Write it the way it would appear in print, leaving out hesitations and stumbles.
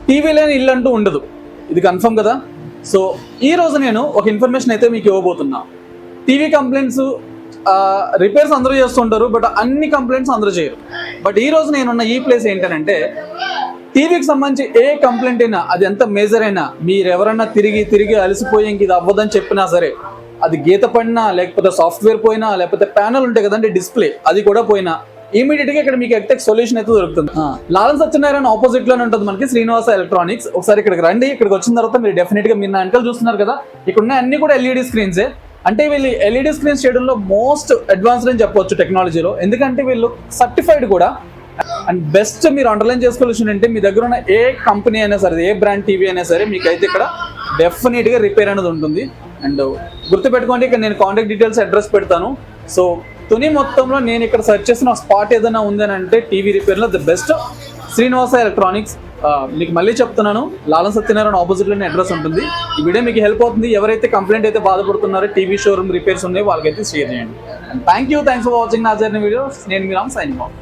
TV లేని ఇల్లు అంటూ ఉండదు, ఇది కన్ఫర్మ్ కదా. సో ఈ రోజు నేను ఒక ఇన్ఫర్మేషన్ అయితే మీకు ఇవ్వబోతున్నా. టీవీ కంప్లైంట్స్ రిపేర్స్ అందరూ చేస్తుంటారు, బట్ అన్ని కంప్లైంట్స్ అందరూ చేయరు. బట్ ఈ రోజు నేనున్న ఈ ప్లేస్ ఏంటంటే, టీవీకి సంబంధించి ఏ కంప్లైంట్ అయినా, అది ఎంత మేజర్ అయినా, మీరు ఎవరన్నా తిరిగి అలసిపోయి ఇంక ఇది అవ్వదని చెప్పినా సరే, అది గీత పడినా, లేకపోతే సాఫ్ట్వేర్ పోయినా, లేకపోతే ప్యానల్ ఉంటాయి కదండి డిస్ప్లే, అది కూడా పోయినా ఇమీడియట్ గా ఇక్కడ మీకు ఎగ్జాక్ట్ సొల్యూషన్ అయితే దొరుకుతుంది. లారెన్స్ సత్యనారాయణ ఆపోజిట్ లోనే ఉంటుంది మనకి శ్రీనివాస ఎలక్ట్రానిక్స్. ఒకసారి ఇక్కడికి రండి. ఇక్కడికి వచ్చిన తర్వాత మీరు డెఫినెట్ గా మీరు నా వెనకాల చూస్తున్నారు కదా, ఇక్కడ ఉన్న అన్ని కూడా ఎల్ఈడి స్క్రీన్సే. అంటే వీళ్ళు ఎల్ఈడి స్క్రీన్స్ చేయడంలో మోస్ట్ అడ్వాన్స్డ్ అని చెప్పవచ్చు టెక్నాలజీలో, ఎందుకంటే వీళ్ళు సర్టిఫైడ్ కూడా. అండ్ బెస్ట్ మీరు అండర్లైన్ చేసుకోవాల్సింది అంటే, మీ దగ్గర ఉన్న ఏ కంపెనీ అయినా సరే, ఏ బ్రాండ్ టీవీ అయినా సరే, మీకైతే ఇక్కడ డెఫినెట్ గా రిపేర్ అనేది ఉంటుంది. అండ్ గుర్తుపెట్టుకోండి, ఇక్కడ నేను కాంటాక్ట్ డీటెయిల్స్ అడ్రస్ పెడతాను. సో తుని మొత్తంలో నేను ఇక్కడ సెర్చ్ చేసిన స్పాట్ ఏదైనా ఉందని అంటే టీవీ రిపేర్లో ది బెస్ట్ శ్రీనివాస ఎలక్ట్రానిక్స్. మీకు మళ్ళీ చెప్తున్నాను, లారెన్స్ సత్యనారాయణ ఆపోజిట్ లోనే అడ్రస్ ఉంటుంది. ఈ వీడియో మీకు హెల్ప్ అవుతుంది. ఎవరైతే కంప్లైంట్ అయితే బాధపడుతున్నారో, టీవీ షోరూమ్ రిపేర్స్ ఉన్నాయో వాళ్ళకైతే షేర్ చేయండి. అండ్ థ్యాంక్స్ ఫర్ వాచింగ్ నా జర్నీ వీడియోస్. నేను మీ రామ్, సైనింగ్ ఆఫ్.